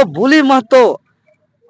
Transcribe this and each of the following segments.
जो भूली महतो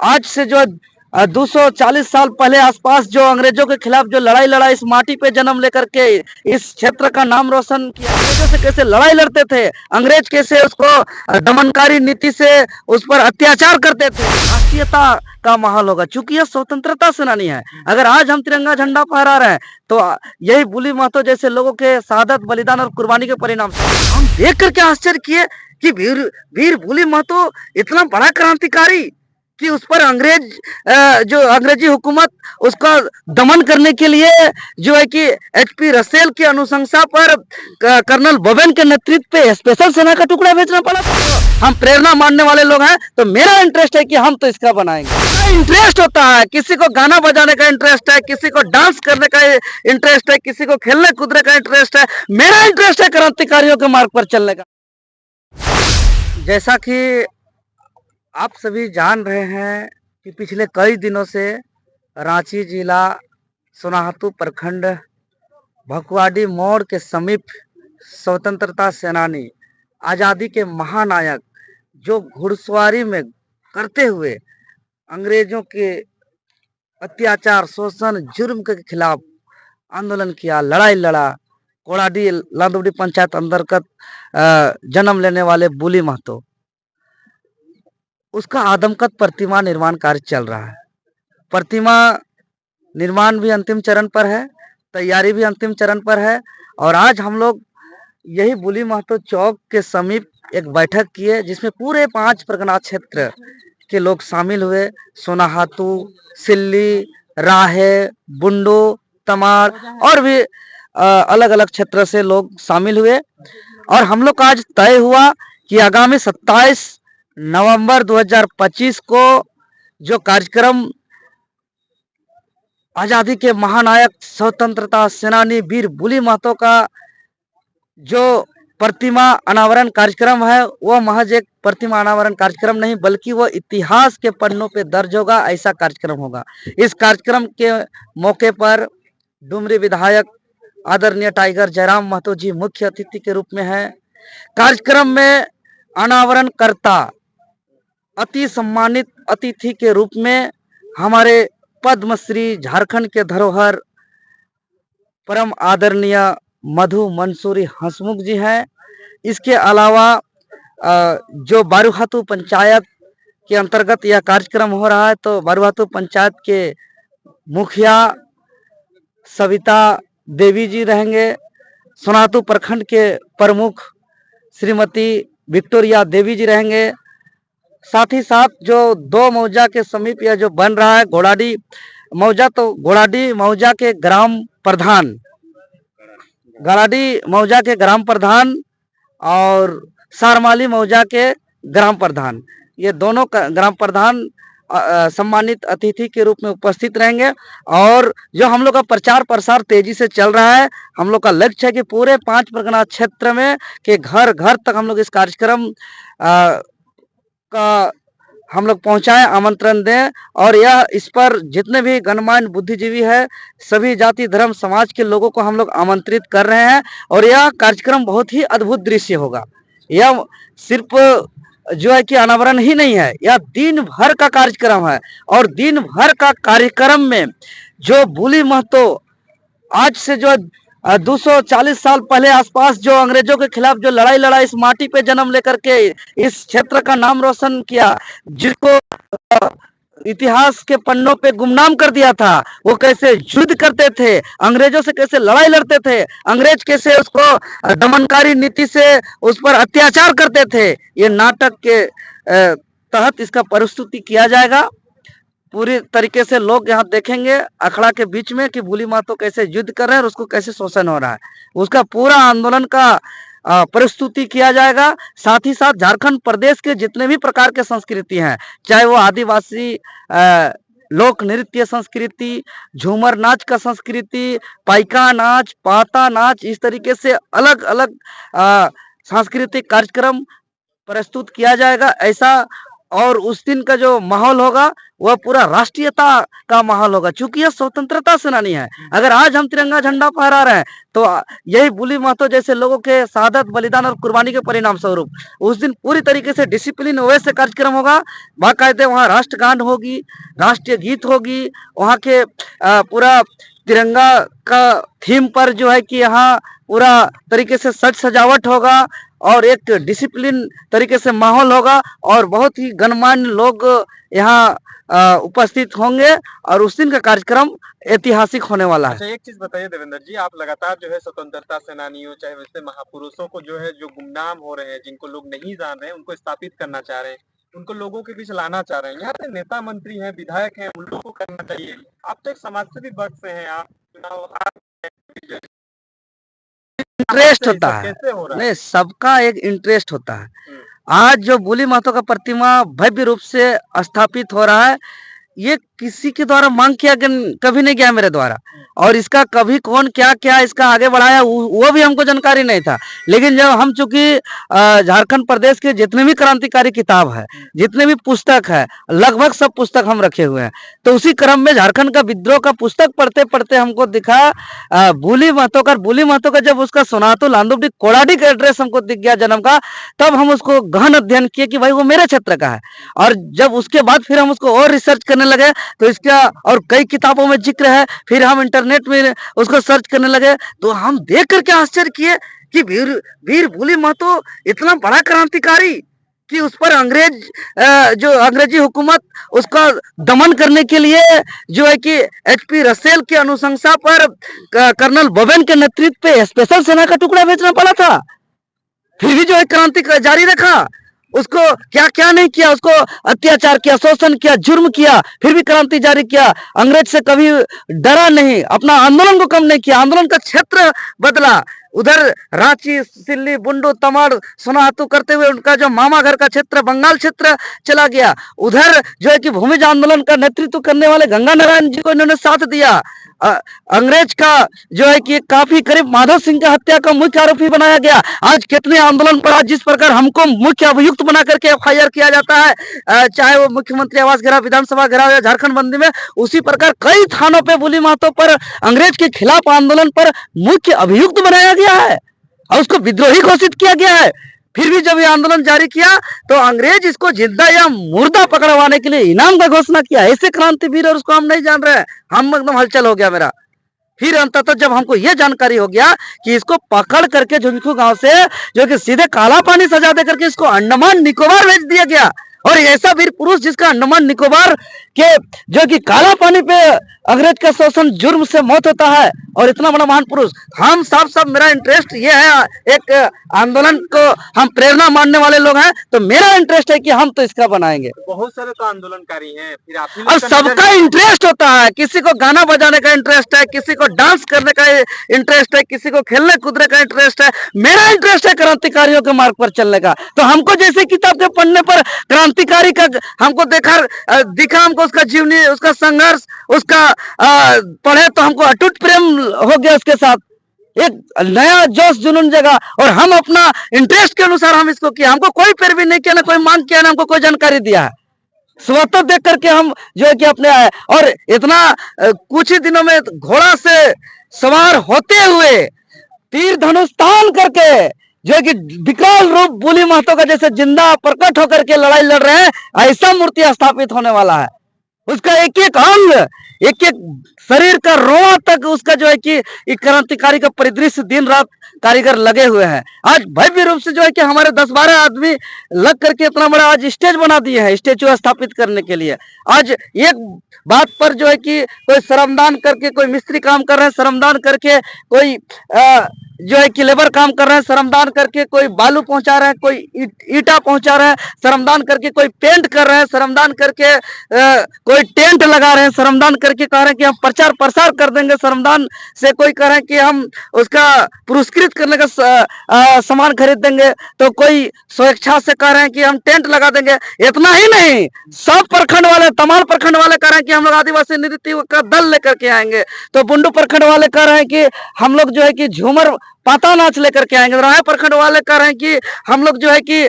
आज से जो 240 साल पहले आसपास जो अंग्रेजों के खिलाफ जो लड़ाई लड़ा, इस माटी पे जन्म लेकर के इस क्षेत्र का नाम रोशन किया। अंग्रेजों से कैसे लड़ाई लड़ते थे, अंग्रेज कैसे उसको दमनकारी नीति से उस पर अत्याचार करते थे। राष्ट्रीयता का माहौल होगा, चूंकि यह स्वतंत्रता सेनानी है। अगर आज हम तिरंगा झंडा फहरा रहे हैं तो यही भूली महतो जैसे लोगों के शहादत, बलिदान और कुर्बानी के परिणाम से। हम देख करके आश्चर्य किए कि वीर वीर भूली महतो इतना बड़ा क्रांतिकारी कि उस पर जो अंग्रेजी हुकूमत उसका दमन करने के लिए जो है कि एचपी रसेल की अनुशंसा पर कर्नल बोवेन के नेतृत्व पे स्पेशल सेना का टुकड़ा भेजना पड़ा। हम प्रेरणा मानने वाले लोग हैं, तो मेरा इंटरेस्ट है कि हम तो इसका बनाएंगे। इंटरेस्ट होता है, किसी को गाना बजाने का इंटरेस्ट है, किसी को डांस करने का इंटरेस्ट है, किसी को खेलने कूदने का इंटरेस्ट है। मेरा इंटरेस्ट है क्रांतिकारियों के मार्ग पर चलने का। जैसा कि आप सभी जान रहे हैं कि पिछले कई दिनों से रांची जिला सोनाहातू प्रखंड भकुआडी मोड़ के समीप स्वतंत्रता सेनानी, आज़ादी के महानायक, जो घुड़सवारी में करते हुए अंग्रेजों के अत्याचार, शोषण, जुर्म के खिलाफ आंदोलन किया, लड़ाई लड़ा, कोड़ाडी लादुड़ी पंचायत अंतर्गत जन्म लेने वाले भूली महतो, उसका आदमकद प्रतिमा निर्माण कार्य चल रहा है। प्रतिमा निर्माण भी अंतिम चरण पर है, तैयारी भी अंतिम चरण पर है। और आज हम लोग यही भूली महतो चौक के समीप एक बैठक किए, जिसमें पूरे 5 परगना क्षेत्र के लोग शामिल हुए। सोनाहातू, सिल्ली, राहे, बुंडू, तमाड़ और भी अलग अलग क्षेत्र से लोग शामिल हुए। और हम लोग का आज तय हुआ कि आगामी 27 नवंबर 2025 को जो कार्यक्रम आजादी के महानायक, स्वतंत्रता सेनानी वीर भूली महतो का जो प्रतिमा अनावरण कार्यक्रम है, वह महज एक प्रतिमा अनावरण कार्यक्रम नहीं, बल्कि वह इतिहास के पन्नों पे दर्ज होगा, ऐसा कार्यक्रम होगा। इस कार्यक्रम के मौके पर डुमरी विधायक आदरणीय टाइगर जयराम महतो जी मुख्य अतिथि के रूप में है। कार्यक्रम में अनावरणकर्ता अति सम्मानित अतिथि के रूप में हमारे पद्मश्री, झारखंड के धरोहर, परम आदरणीय मधु मंसूरी हंसमुख जी हैं। इसके अलावा जो बारूहातू पंचायत के अंतर्गत यह कार्यक्रम हो रहा है, तो बारूहातू पंचायत के मुखिया सविता देवी जी रहेंगे। सोनाहातू प्रखंड के प्रमुख श्रीमती विक्टोरिया देवी जी रहेंगे। साथ ही साथ जो 2 मौजा के समीप यह जो बन रहा है घोड़ाडी मौजा, तो घोड़ाडी मौजा के ग्राम प्रधान, गड़ाडी मौजा के ग्राम प्रधान और सारमाली मौजा के ग्राम प्रधान, ये दोनों ग्राम प्रधान सम्मानित अतिथि के रूप में उपस्थित रहेंगे। और जो हम लोग का प्रचार प्रसार तेजी से चल रहा है, हम लोग का लक्ष्य है कि पूरे 5 परगना क्षेत्र में के घर घर तक हम लोग इस कार्यक्रम का हम लोग पहुंचाएं, आमंत्रण दें। और यह इस पर जितने भी गणमान्य बुद्धिजीवी है, सभी जाति धर्म समाज के लोगों को हम लोग आमंत्रित कर रहे हैं। और यह कार्यक्रम बहुत ही अद्भुत दृश्य होगा। यह सिर्फ जो है कि अनावरण ही नहीं है, यह दिन भर का कार्यक्रम है। और दिन भर का कार्यक्रम में जो भूली महतो आज से जो 240 साल पहले आसपास जो अंग्रेजों के खिलाफ जो लड़ाई लड़ा, इस माटी पे जन्म लेकर के इस क्षेत्र का नाम रोशन किया, जिसको इतिहास के पन्नों पे गुमनाम कर दिया था, वो कैसे युद्ध करते थे, अंग्रेजों से कैसे लड़ाई लड़ते थे, अंग्रेज कैसे उसको दमनकारी नीति से उस पर अत्याचार करते थे, ये नाटक के तहत इसका प्रस्तुति किया जाएगा। पूरी तरीके से लोग यहाँ देखेंगे अखड़ा के बीच में कि भूली महतो कैसे युद्ध कर रहे हैं और उसको कैसे शोषण हो रहा है, उसका पूरा आंदोलन का प्रस्तुति किया जाएगा। साथ ही साथ झारखंड प्रदेश के जितने भी प्रकार के संस्कृति हैं, चाहे वो आदिवासी लोक नृत्य संस्कृति, झूमर नाच का संस्कृति, पाइका नाच, पाता नाच, इस तरीके से अलग अलग सांस्कृतिक कार्यक्रम प्रस्तुत किया जाएगा। ऐसा और उस दिन का जो माहौल होगा वह पूरा राष्ट्रीयता का माहौल होगा, क्योंकि यह स्वतंत्रता सेनानी है। अगर आज हम तिरंगा झंडा फहरा रहे हैं तो यही बुली महतो जैसे लोगों के शहादत, बलिदान और कुर्बानी के परिणाम स्वरूप उस दिन पूरी तरीके से डिसिप्लिन वैसे कार्यक्रम होगा, बाकायदे वहाँ राष्ट्रगान होगी, राष्ट्रीय गीत होगी, वहाँ के पूरा तिरंगा का थीम पर जो है कि यहाँ पूरा तरीके से सज सजावट होगा और एक डिसिप्लिन तरीके से माहौल होगा और बहुत ही गणमान्य लोग यहाँ उपस्थित होंगे और उस दिन का कार्यक्रम ऐतिहासिक होने वाला है। अच्छा, एक चीज बताइए देवेंद्र जी, आप लगातार जो है स्वतंत्रता सेनानियों चाहे वैसे महापुरुषों को जो है जो गुमनाम हो रहे हैं, जिनको लोग नहीं जान रहे हैं, उनको स्थापित करना चाह रहे हैं, उनको लोगों के बीच लाना चाह रहे हैं। यहाँ पे नेता मंत्री हैं, विधायक हैं, उन लोगों को करना चाहिए। आप तो एक समाजसेवी वर्ग से हैं, आप चुनाव इंटरेस्ट होता है, नहीं सबका एक इंटरेस्ट होता है। आज जो बुली महतो का प्रतिमा भव्य रूप से स्थापित हो रहा है, ये किसी के द्वारा मांग किया कभी नहीं गया मेरे द्वारा, और इसका कभी कौन क्या क्या इसका आगे बढ़ाया वो भी हमको जानकारी नहीं था। लेकिन जब हम चूंकि झारखंड प्रदेश के जितने भी क्रांतिकारी किताब है, जितने भी पुस्तक है, लगभग सब पुस्तक हम रखे हुए हैं, तो उसी क्रम में झारखंड का विद्रोह का पुस्तक पढ़ते पढ़ते हमको दिखा बुली महतो का जब उसका सोनातो लांदुबडी कोड़ाडी का एड्रेस हमको दिख गया जन्म का, तब हम उसको गहन अध्ययन किए कि भाई वो मेरे क्षेत्र का है। और जब उसके बाद फिर हम उसको और रिसर्च करने लगे तो इसका और कई किताबों में जिक्र है, फिर हम इंटरनेट में उसको सर्च करने लगे तो हम देख करके आश्चर्य किए कि वीर बुली महतो इतना बड़ा क्रांतिकारी कि उस पर जो अंग्रेजी हुकूमत उसका दमन करने के लिए जो है कि HP रसेल की अनुशंसा पर कर्नल बोवेन के नेतृत्व पे स्पेशल सेना का टुकड़ा भेजना पड़ा था, फिर भी जो है क्रांति जारी रखा। उसको क्या क्या नहीं किया, उसको अत्याचार किया, शोषण किया, जुर्म किया, फिर भी क्रांति जारी किया। अंग्रेज से कभी डरा नहीं, अपना आंदोलन को कम नहीं किया, आंदोलन का क्षेत्र बदला। उधर रांची, सिल्ली, बुंडू, तमाड़, सोनाहातू करते हुए उनका जो मामा घर का क्षेत्र बंगाल क्षेत्र चला गया। उधर जो है कि भूमिज आंदोलन का नेतृत्व करने वाले गंगा नारायण जी को इन्होंने साथ दिया। अंग्रेज का जो है कि काफी करीब माधव सिंह की हत्या का मुख्य आरोपी बनाया गया। आज कितने आंदोलन पर आज जिस प्रकार हमको मुख्य अभियुक्त बना करके FIR किया जाता है, चाहे वो मुख्यमंत्री आवास घेराव, विधानसभा घेराव या झारखंड बंदी में, उसी प्रकार कई थानों पे बुली महतो पर अंग्रेज के खिलाफ आंदोलन पर मुख्य अभियुक्त बनाया गया है और उसको विद्रोही घोषित किया गया है। फिर भी जब ये आंदोलन जारी किया तो अंग्रेज इसको जिंदा या मुर्दा पकड़वाने के लिए इनाम का घोषणा किया। ऐसे क्रांतिवीर और उसको हम नहीं जान रहे हैं, हम एकदम हलचल हो गया मेरा। फिर अंततः जब हमको ये जानकारी हो गया कि इसको पकड़ करके झुंझुनू गांव से जो कि सीधे काला पानी सजा दे करके इसको अंडमान निकोबार भेज दिया गया, और ऐसा वीर पुरुष जिसका अंडमान निकोबार के जो कि काला पानी पे अंग्रेज का शोषण जुर्म से मौत होता है, और इतना बड़ा महान पुरुष। हम साफ मेरा इंटरेस्ट ये है, एक आंदोलन को हम प्रेरणा मानने वाले लोग हैं, तो मेरा इंटरेस्ट है कि हम तो इसका बनाएंगे। बहुत सारे तो आंदोलनकारी हैं, फिर आप और सबका इंटरेस्ट होता है, किसी को गाना बजाने का इंटरेस्ट है, किसी को डांस करने का इंटरेस्ट है, किसी को खेलने कूदने का इंटरेस्ट है। मेरा इंटरेस्ट है क्रांतिकारियों के मार्ग पर चलने का। तो हमको जैसे किताब के पढ़ने पर क्रांतिकारी का हमको दिखा हमको उसका जीवनी, उसका संघर्ष, उसका पढ़े तो हमको अटूट प्रेम हो गया उसके साथ, एक नया जोश जुनून जगह, और हम अपना इंटरेस्ट के अनुसार हम इसको किया। हमको कोई पैरवी नहीं किया, ना कोई मांग किया, ना हमको कोई जानकारी दिया है। स्वतः देख करके हम जो है कि अपने आए, और इतना कुछ ही दिनों में घोड़ा से सवार होते हुए तीर धनुष तान करके जो है कि विकराल रूप बुली महतो का जैसे जिंदा प्रकट होकर के लड़ाई लड़ रहे हैं, ऐसा मूर्ति स्थापित होने वाला है। उसका एक एक अंग, एक एक शरीर का रोआ तक उसका जो है कि क्रांतिकारी का परिदृश्य दिन रात कारीगर लगे हुए हैं। आज भव्य रूप से जो है कि हमारे 10-12 आदमी लग करके इतना बड़ा आज स्टेज बना दिए हैं स्टेचू स्थापित करने के लिए। आज एक बात पर जो है कि कोई श्रमदान करके, कोई मिस्त्री काम कर रहे हैं श्रमदान करके, कोई जो है कि लेबर काम कर रहे हैं श्रमदान करके, कोई बालू पहुंचा रहे हैं, कोई ईटा पहुंचा रहे हैं श्रमदान करके, कोई पेंट कर रहे हैं श्रमदान करके, कोई टेंट लगा रहे हैं श्रमदान करके, कह रहे हैं कि हम प्रचार प्रसार कर देंगे श्रमदान से, कोई कह रहे हैं कि हम उसका पुरस्कृत करने का सामान खरीद देंगे, तो कोई स्वेच्छा से कह रहे हैं कि हम टेंट लगा देंगे। इतना ही नहीं, सब प्रखंड वाले, तमाम प्रखंड वाले कह रहे हैं कि हम लोग आदिवासी नृत्य का दल लेकर के आएंगे, तो बुंडू प्रखंड वाले कह रहे हैं कि हम लोग जो है कि झूमर पाता नाच लेकर के आएंगे। राय प्रखंड वाले कह रहे हैं कि हम लोग जो है कि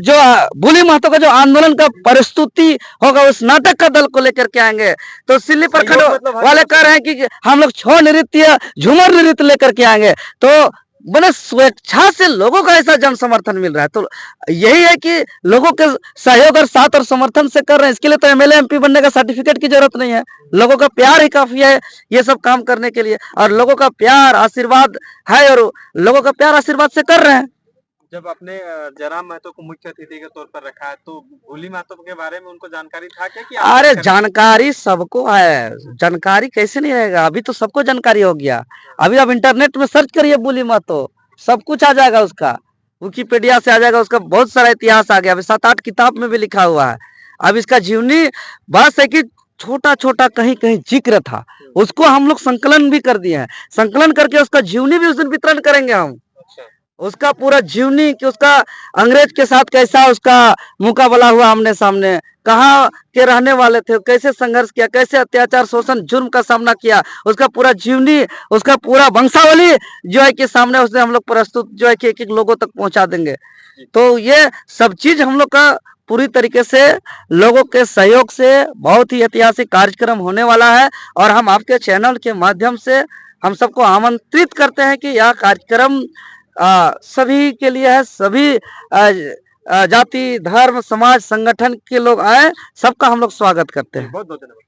जो भूली महतो का जो आंदोलन का प्रस्तुति होगा उस नाटक का दल को लेकर के आएंगे। तो सिल्ली प्रखंड मतलब हर वाले कह रहे हैं कि हम लोग छौ नृत्य झूमर नृत्य लेकर के आएंगे। तो मैंने स्वेच्छा से लोगों का ऐसा जन समर्थन मिल रहा है, तो यही है कि लोगों के सहयोग और साथ और समर्थन से कर रहे हैं। इसके लिए तो एमएलए एमपी बनने का सर्टिफिकेट की जरूरत नहीं है, लोगों का प्यार ही काफी है ये सब काम करने के लिए। और लोगों का प्यार आशीर्वाद है और लोगों का प्यार आशीर्वाद से कर रहे हैं। जब अपने जयराम महतो को मुख्य अतिथि के तौर पर रखा है तो भूली महतो के बारे में उनको जानकारी था क्या कि आप अरे क्या जानकारी सबको है, जानकारी कैसे नहीं रहेगा, अभी तो सबको जानकारी हो गया। अभी आप इंटरनेट में सर्च करिए भूली महतो, सब कुछ आ जाएगा उसका, विकिपीडिया से आ जाएगा, उसका बहुत सारा इतिहास आ गया, अभी 7-8 किताब में भी लिखा हुआ है। अब इसका जीवनी बस है कि छोटा छोटा कहीं कहीं जिक्र था, उसको हम लोग संकलन भी कर दिए हैं। संकलन करके उसका जीवनी भी उस दिन वितरण करेंगे हम, अच्छा उसका पूरा जीवनी कि उसका अंग्रेज के साथ कैसा उसका मुकाबला हुआ, आमने सामने कहाँ के रहने वाले थे, कैसे संघर्ष किया, कैसे अत्याचार शोषण जुर्म का सामना किया, उसका पूरा जीवनी, उसका पूरा वंशावली जो है कि सामने उसने हम लोग प्रस्तुत जो है कि एक एक लोगों तक पहुंचा देंगे। तो ये सब चीज हम लोग का पूरी तरीके से लोगों के सहयोग से बहुत ही ऐतिहासिक कार्यक्रम होने वाला है। और हम आपके चैनल के माध्यम से हम सबको आमंत्रित करते हैं कि यह कार्यक्रम सभी के लिए है, सभी जाति धर्म समाज संगठन के लोग आए, सबका हम लोग स्वागत करते हैं। बहुत बहुत धन्यवाद।